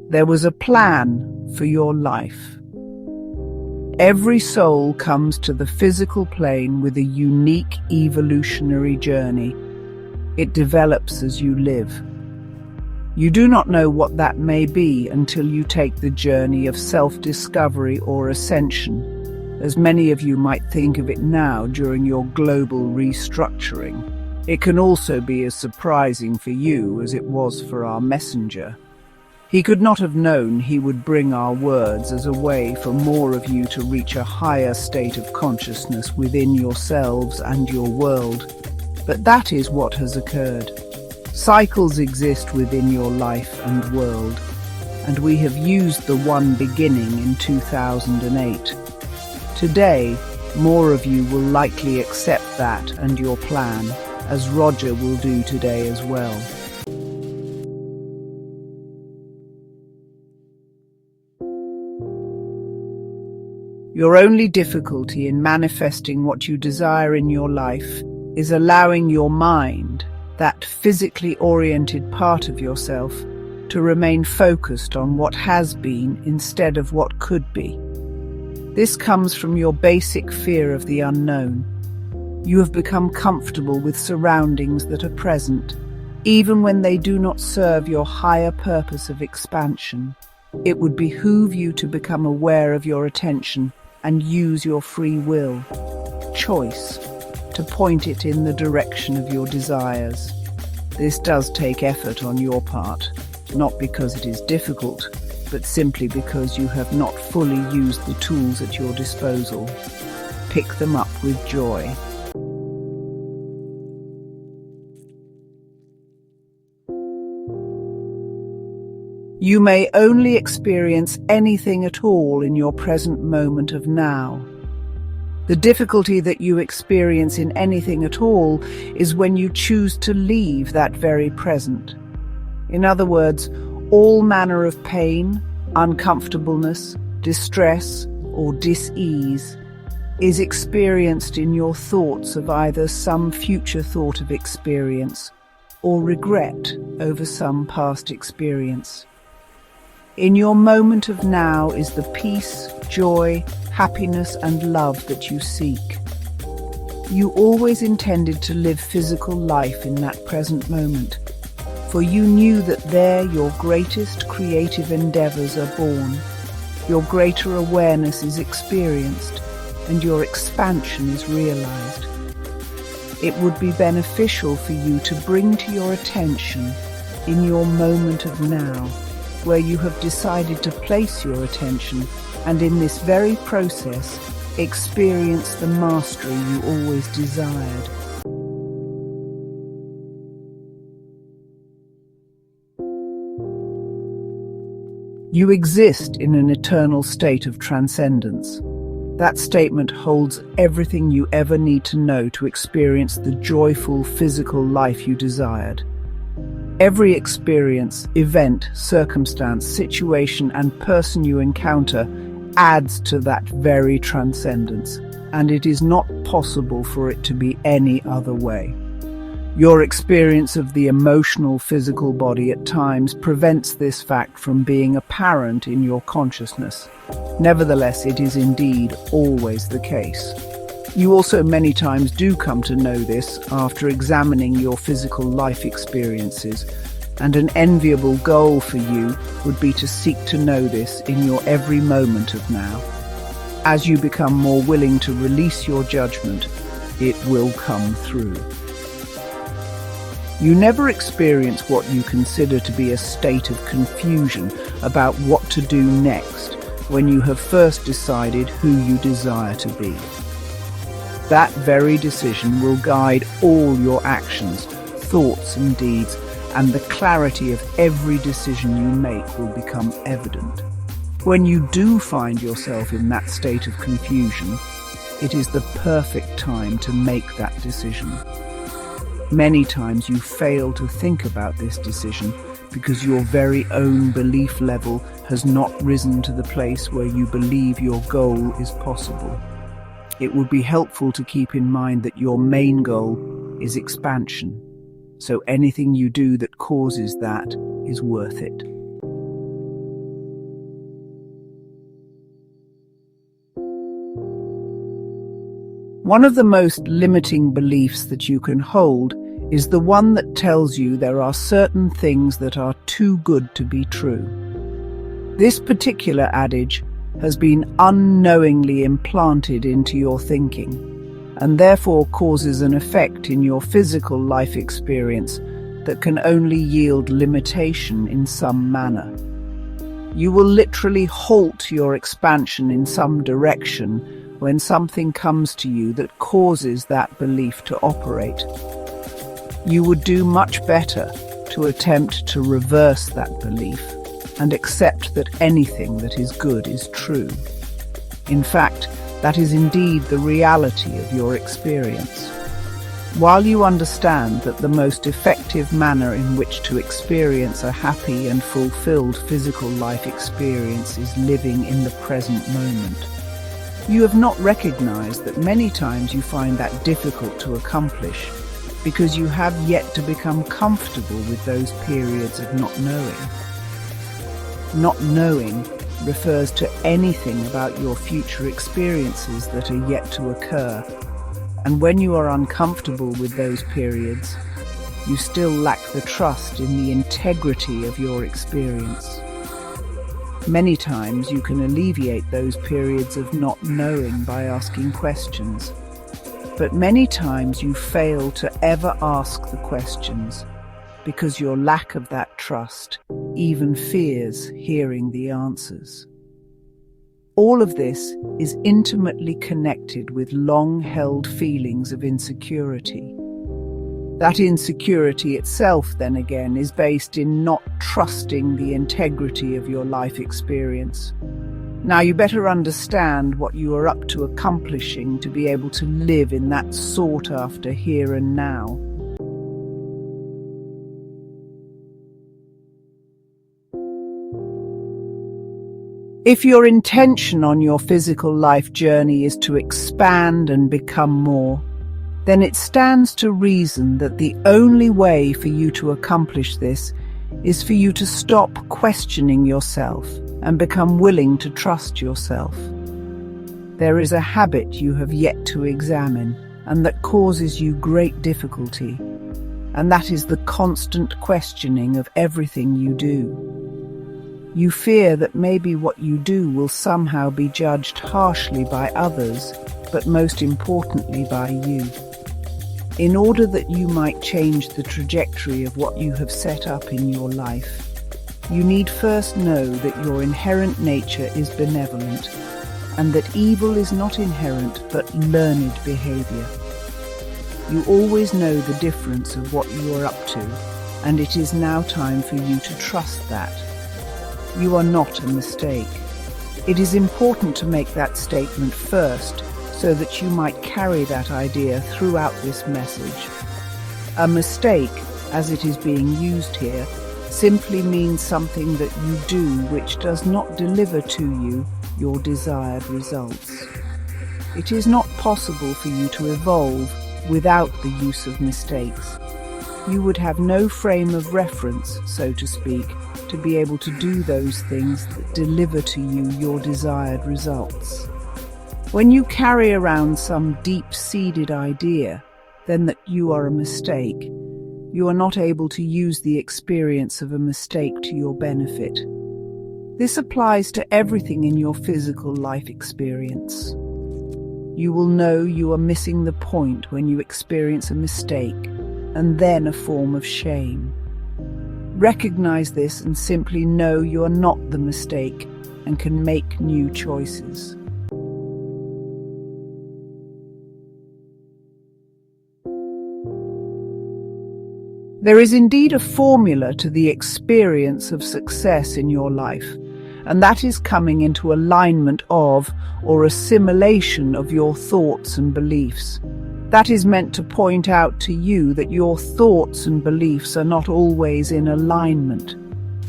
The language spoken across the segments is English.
There was a plan for your life. Every soul comes to the physical plane with a unique evolutionary journey. It develops as you live. You do not know what that may be until you take the journey of self-discovery or ascension, as many of you might think of it now during your global restructuring. It can also be as surprising for you as it was for our messenger. He could not have known he would bring our words as a way for more of you to reach a higher state of consciousness within yourselves and your world. But that is what has occurred. Cycles exist within your life and world, and we have used the one beginning in 2008. Today, more of you will likely accept that and your plan, as Roger will do today as well. Your only difficulty in manifesting what you desire in your life is allowing your mind, that physically oriented part of yourself, to remain focused on what has been instead of what could be. This comes from your basic fear of the unknown. You have become comfortable with surroundings that are present, even when they do not serve your higher purpose of expansion. It would behoove you to become aware of your attention and use your free will, choice, to point it in the direction of your desires. This does take effort on your part, not because it is difficult, but simply because you have not fully used the tools at your disposal. Pick them up with joy. You may only experience anything at all in your present moment of now. The difficulty that you experience in anything at all is when you choose to leave that very present. In other words, all manner of pain, uncomfortableness, distress, or dis-ease is experienced in your thoughts of either some future thought of experience or regret over some past experience. In your moment of now is the peace, joy, happiness and love that you seek. You always intended to live physical life in that present moment, for you knew that there your greatest creative endeavors are born, your greater awareness is experienced, and your expansion is realized. It would be beneficial for you to bring to your attention in your moment of now, where you have decided to place your attention, and in this very process, experience the mastery you always desired. You exist in an eternal state of transcendence. That statement holds everything you ever need to know to experience the joyful physical life you desired. Every experience, event, circumstance, situation, and person you encounter adds to that very transcendence, and it is not possible for it to be any other way. Your experience of the emotional physical body at times prevents this fact from being apparent in your consciousness. Nevertheless, it is indeed always the case. You also many times do come to know this after examining your physical life experiences, and an enviable goal for you would be to seek to know this in your every moment of now. As you become more willing to release your judgment, it will come through. You never experience what you consider to be a state of confusion about what to do next when you have first decided who you desire to be. That very decision will guide all your actions, thoughts and deeds, and the clarity of every decision you make will become evident. When you do find yourself in that state of confusion, it is the perfect time to make that decision. Many times you fail to think about this decision because your very own belief level has not risen to the place where you believe your goal is possible. It would be helpful to keep in mind that your main goal is expansion, so anything you do that causes that is worth it. One of the most limiting beliefs that you can hold is the one that tells you there are certain things that are too good to be true. This particular adage has been unknowingly implanted into your thinking, and therefore causes an effect in your physical life experience that can only yield limitation in some manner. You will literally halt your expansion in some direction when something comes to you that causes that belief to operate. You would do much better to attempt to reverse that belief and accept that anything that is good is true. In fact, that is indeed the reality of your experience. While you understand that the most effective manner in which to experience a happy and fulfilled physical life experience is living in the present moment, you have not recognized that many times you find that difficult to accomplish because you have yet to become comfortable with those periods of not knowing. Not knowing refers to anything about your future experiences that are yet to occur. And when you are uncomfortable with those periods, you still lack the trust in the integrity of your experience. Many times you can alleviate those periods of not knowing by asking questions. But many times you fail to ever ask the questions because your lack of that trust even fears hearing the answers. All of this is intimately connected with long-held feelings of insecurity. That insecurity itself, then again, is based in not trusting the integrity of your life experience. Now, you better understand what you are up to accomplishing to be able to live in that sought-after here and now. If your intention on your physical life journey is to expand and become more, then it stands to reason that the only way for you to accomplish this is for you to stop questioning yourself and become willing to trust yourself. There is a habit you have yet to examine and that causes you great difficulty, and that is the constant questioning of everything you do. You fear that maybe what you do will somehow be judged harshly by others, but most importantly by you. In order that you might change the trajectory of what you have set up in your life, you need first know that your inherent nature is benevolent, and that evil is not inherent but learned behavior. You always know the difference of what you are up to, and it is now time for you to trust that. You are not a mistake. It is important to make that statement first, so that you might carry that idea throughout this message. A mistake, as it is being used here, simply means something that you do which does not deliver to you your desired results. It is not possible for you to evolve without the use of mistakes. You would have no frame of reference, so to speak, to be able to do those things that deliver to you your desired results. When you carry around some deep-seated idea, then that you are a mistake, you are not able to use the experience of a mistake to your benefit. This applies to everything in your physical life experience. You will know you are missing the point when you experience a mistake, and then a form of shame. Recognize this and simply know you are not the mistake and can make new choices. There is indeed a formula to the experience of success in your life, and that is coming into alignment of or assimilation of your thoughts and beliefs. That is meant to point out to you that your thoughts and beliefs are not always in alignment.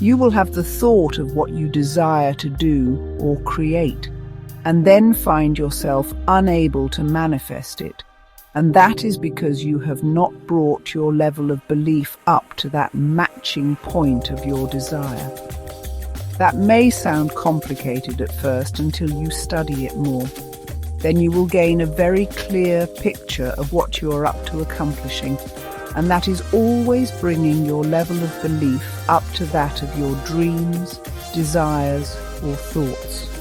You will have the thought of what you desire to do or create, and then find yourself unable to manifest it. And that is because you have not brought your level of belief up to that matching point of your desire. That may sound complicated at first until you study it more. then you will gain a very clear picture of what you are up to accomplishing, and that is always bringing your level of belief up to that of your dreams, desires, or thoughts.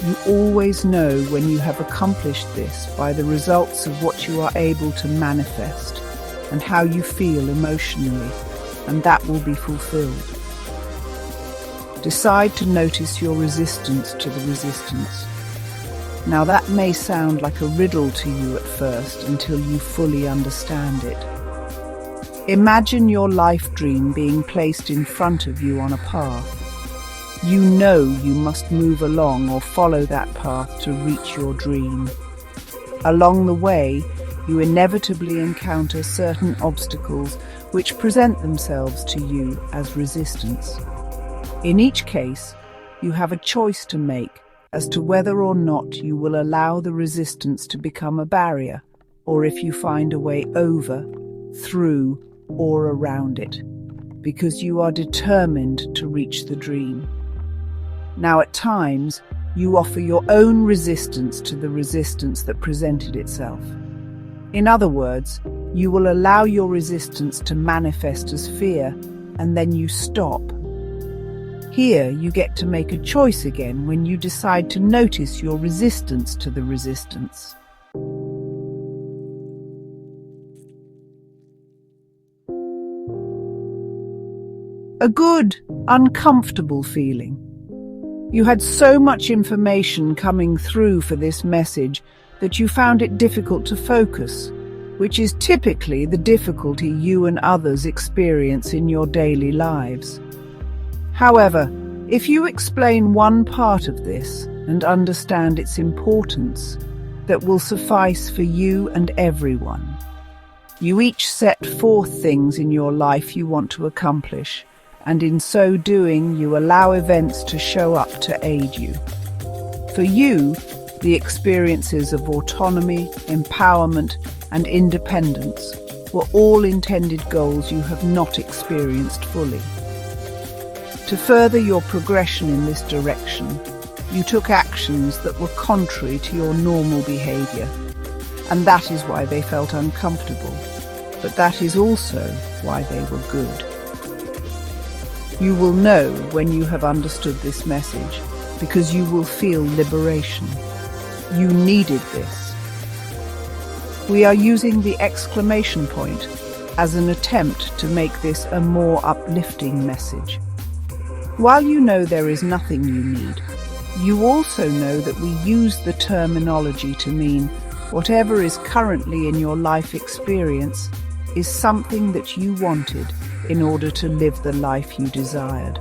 You always know when you have accomplished this by the results of what you are able to manifest and how you feel emotionally, and that will be fulfilled. Decide to notice your resistance to the resistance. Now that may sound like a riddle to you at first until you fully understand it. Imagine your life dream being placed in front of you on a path. You know you must move along or follow that path to reach your dream. Along the way, you inevitably encounter certain obstacles which present themselves to you as resistance. In each case, you have a choice to make as to whether or not you will allow the resistance to become a barrier, or if you find a way over, through, or around it, because you are determined to reach the dream. Now, at times, you offer your own resistance to the resistance that presented itself. In other words, you will allow your resistance to manifest as fear, and then you stop. Here, you get to make a choice again when you decide to notice your resistance to the resistance. A good, uncomfortable feeling. You had so much information coming through for this message that you found it difficult to focus, which is typically the difficulty you and others experience in your daily lives. However, if you explain one part of this and understand its importance, that will suffice for you and everyone. You each set forth things in your life you want to accomplish, and in so doing you allow events to show up to aid you. For you, the experiences of autonomy, empowerment, and independence were all intended goals you have not experienced fully. To further your progression in this direction, you took actions that were contrary to your normal behavior, and that is why they felt uncomfortable, but that is also why they were good. You will know when you have understood this message, because you will feel liberation. You needed this. We are using the exclamation point as an attempt to make this a more uplifting message. While you know there is nothing you need, you also know that we use the terminology to mean whatever is currently in your life experience is something that you wanted in order to live the life you desired.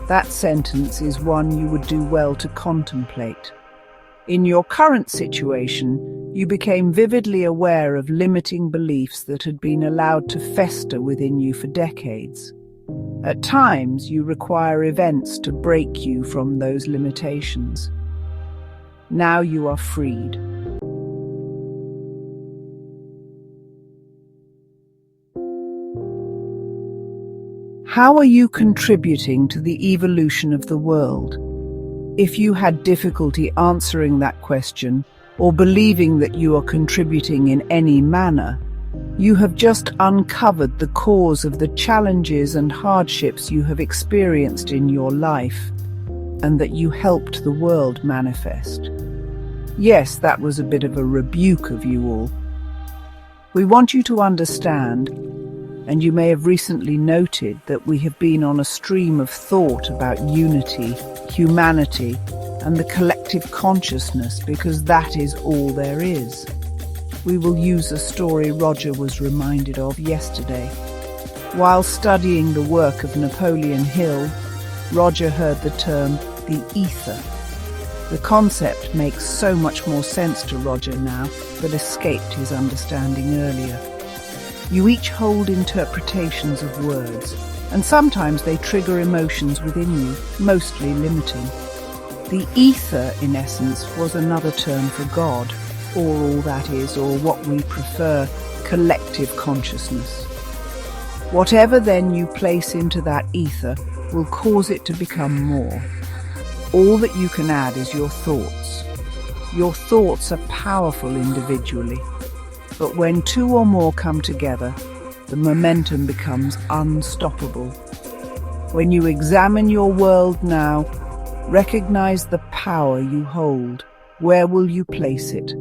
That sentence is one you would do well to contemplate. In your current situation, you became vividly aware of limiting beliefs that had been allowed to fester within you for decades. At times, you require events to break you from those limitations. Now you are freed. How are you contributing to the evolution of the world? If you had difficulty answering that question, or believing that you are contributing in any manner, you have just uncovered the cause of the challenges and hardships you have experienced in your life, and that you helped the world manifest. Yes, that was a bit of a rebuke of you all. We want you to understand, and you may have recently noted that we have been on a stream of thought about unity, humanity, and the collective consciousness, because that is all there is. We will use a story Roger was reminded of yesterday. While studying the work of Napoleon Hill, Roger heard the term the ether. The concept makes so much more sense to Roger now, but escaped his understanding earlier. You each hold interpretations of words, and sometimes they trigger emotions within you, mostly limiting. The ether, in essence, was another term for God, or all that is, or what we prefer, collective consciousness. Whatever then you place into that ether will cause it to become more. All that you can add is your thoughts. Your thoughts are powerful individually, but when two or more come together, the momentum becomes unstoppable. When you examine your world now, recognize the power you hold. Where will you place it?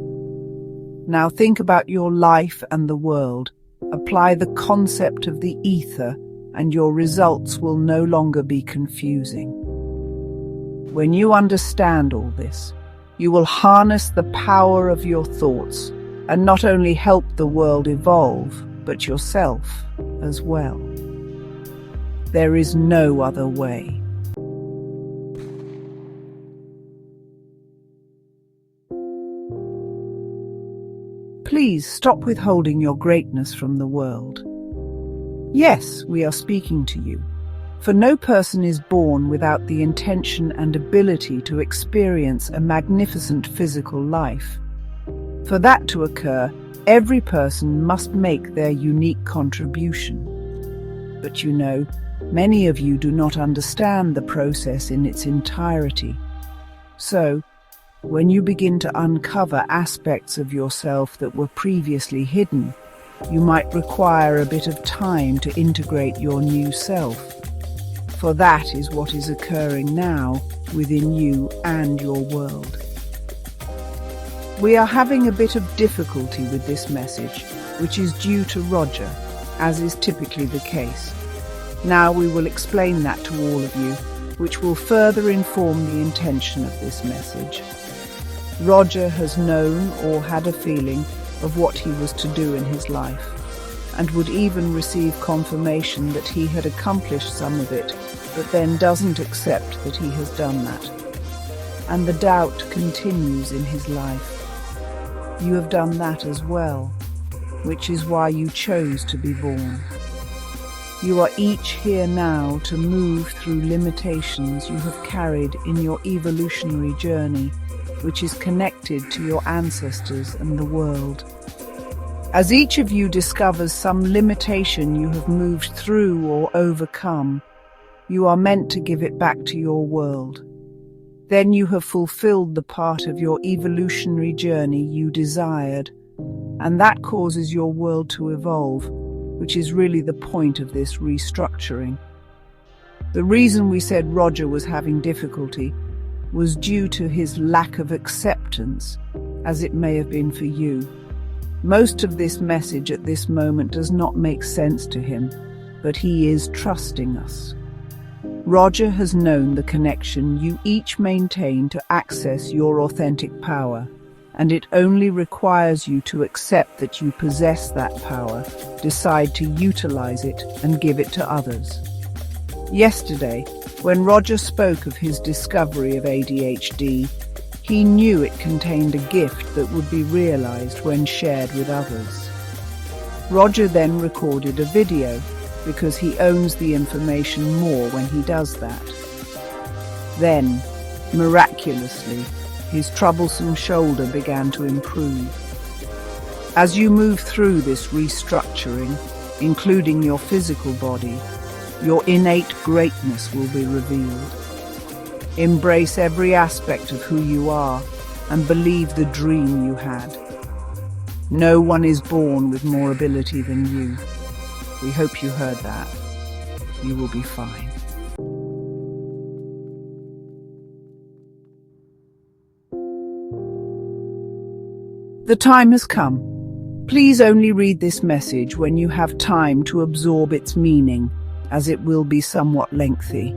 Now think about your life and the world. Apply the concept of the ether, and your results will no longer be confusing. When you understand all this, you will harness the power of your thoughts and not only help the world evolve, but yourself as well. There is no other way. Please stop withholding your greatness from the world. Yes, we are speaking to you, for no person is born without the intention and ability to experience a magnificent physical life. For that to occur, every person must make their unique contribution. But you know, many of you do not understand the process in its entirety. So, when you begin to uncover aspects of yourself that were previously hidden, you might require a bit of time to integrate your new self. For that is what is occurring now within you and your world. We are having a bit of difficulty with this message, which is due to Roger, as is typically the case. Now we will explain that to all of you, which will further inform the intention of this message. Roger has known or had a feeling of what he was to do in his life, and would even receive confirmation that he had accomplished some of it, but then doesn't accept that he has done that. And the doubt continues in his life. You have done that as well, which is why you chose to be born. You are each here now to move through limitations you have carried in your evolutionary journey, which is connected to your ancestors and the world. As each of you discovers some limitation you have moved through or overcome, you are meant to give it back to your world. Then you have fulfilled the part of your evolutionary journey you desired, and that causes your world to evolve, which is really the point of this restructuring. The reason we said Roger was having difficulty was due to his lack of acceptance, as it may have been for you. Most of this message at this moment does not make sense to him, but he is trusting us. Roger has known the connection you each maintain to access your authentic power, and it only requires you to accept that you possess that power, decide to utilize it, and give it to others. Yesterday, when Roger spoke of his discovery of ADHD, he knew it contained a gift that would be realized when shared with others. Roger then recorded a video, because he owns the information more when he does that. Then, miraculously, his troublesome shoulder began to improve. As you move through this restructuring, including your physical body, your innate greatness will be revealed. Embrace every aspect of who you are and believe the dream you had. No one is born with more ability than you. We hope you heard that. You will be fine. The time has come. Please only read this message when you have time to absorb its meaning, as it will be somewhat lengthy.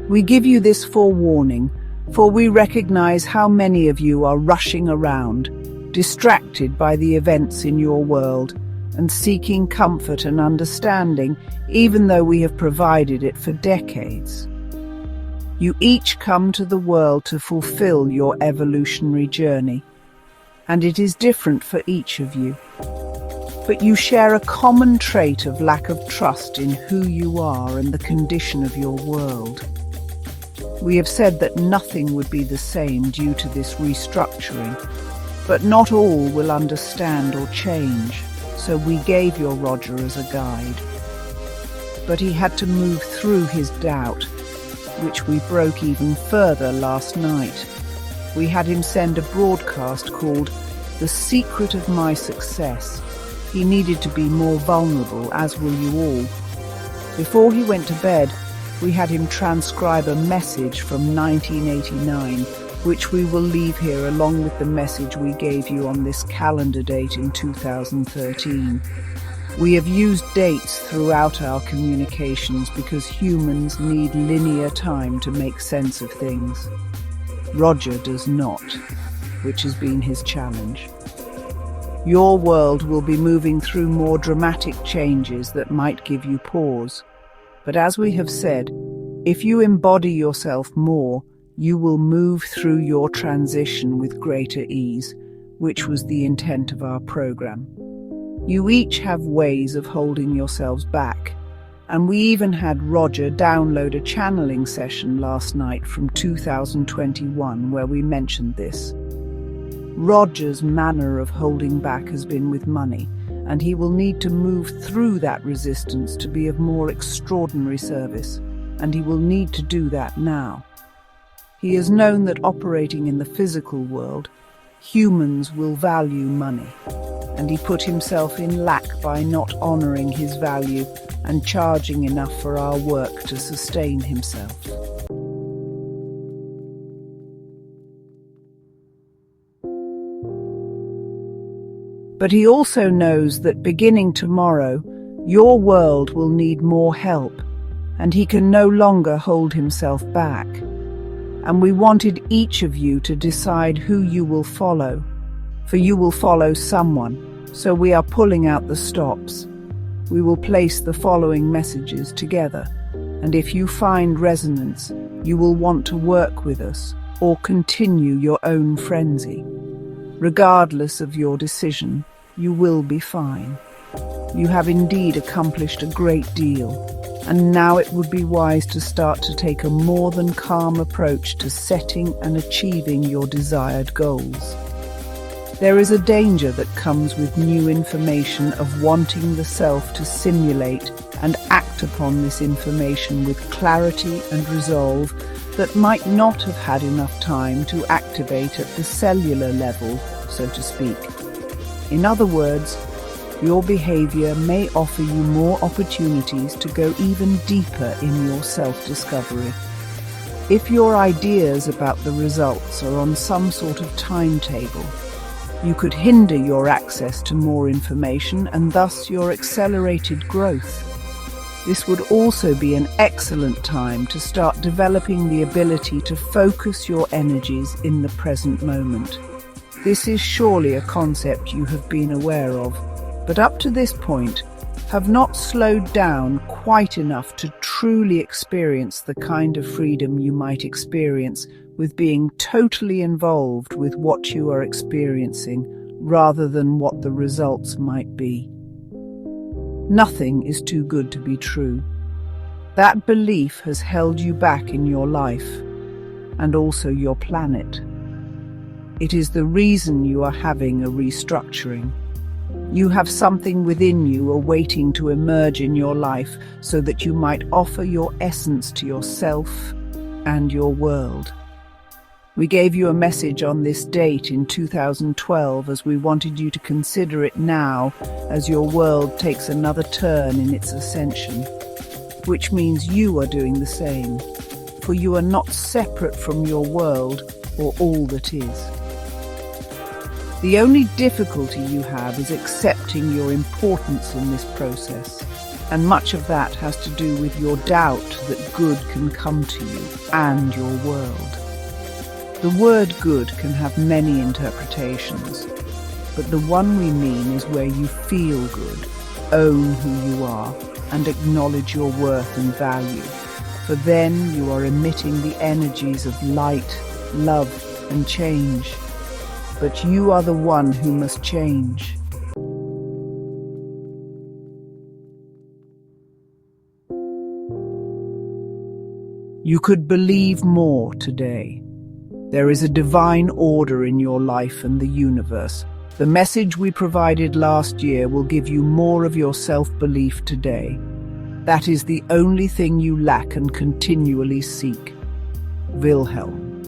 We give you this forewarning, for we recognize how many of you are rushing around, distracted by the events in your world, and seeking comfort and understanding, even though we have provided it for decades. You each come to the world to fulfill your evolutionary journey, and it is different for each of you. But you share a common trait of lack of trust in who you are and the condition of your world. We have said that nothing would be the same due to this restructuring, but not all will understand or change. So we gave your Roger as a guide. But he had to move through his doubt, which we broke even further last night. We had him send a broadcast called "The Secret of My Success." He needed to be more vulnerable, as will you all. Before he went to bed, we had him transcribe a message from 1989, which we will leave here along with the message we gave you on this calendar date in 2013. We have used dates throughout our communications because humans need linear time to make sense of things. Roger does not, which has been his challenge. Your world will be moving through more dramatic changes that might give you pause. But as we have said, if you embody yourself more, you will move through your transition with greater ease, which was the intent of our program. You each have ways of holding yourselves back, and we even had Roger download a channeling session last night from 2021 where we mentioned this. Roger's manner of holding back has been with money, and he will need to move through that resistance to be of more extraordinary service, and he will need to do that now. He has known that operating in the physical world, humans will value money, and he put himself in lack by not honoring his value and charging enough for our work to sustain himself. But he also knows that beginning tomorrow, your world will need more help, and he can no longer hold himself back. And we wanted each of you to decide who you will follow, for you will follow someone, so we are pulling out the stops. We will place the following messages together, and if you find resonance, you will want to work with us or continue your own frenzy. Regardless of your decision, you will be fine. You have indeed accomplished a great deal, and now it would be wise to start to take a more than calm approach to setting and achieving your desired goals. There is a danger that comes with new information of wanting the self to simulate and act upon this information with clarity and resolve that might not have had enough time to activate at the cellular level, so to speak. In other words, your behavior may offer you more opportunities to go even deeper in your self-discovery. If your ideas about the results are on some sort of timetable, you could hinder your access to more information and thus your accelerated growth. This would also be an excellent time to start developing the ability to focus your energies in the present moment. This is surely a concept you have been aware of, but up to this point, have not slowed down quite enough to truly experience the kind of freedom you might experience with being totally involved with what you are experiencing rather than what the results might be. Nothing is too good to be true. That belief has held you back in your life and also your planet. It is the reason you are having a restructuring. You have something within you awaiting to emerge in your life so that you might offer your essence to yourself and your world. We gave you a message on this date in 2012 as we wanted you to consider it now as your world takes another turn in its ascension, which means you are doing the same, for you are not separate from your world or all that is. The only difficulty you have is accepting your importance in this process, and much of that has to do with your doubt that good can come to you and your world. The word good can have many interpretations, but the one we mean is where you feel good, own who you are, and acknowledge your worth and value, for then you are emitting the energies of light, love, and change. But you are the one who must change. You could believe more today. There is a divine order in your life and the universe. The message we provided last year will give you more of your self-belief today. That is the only thing you lack and continually seek. Wilhelm.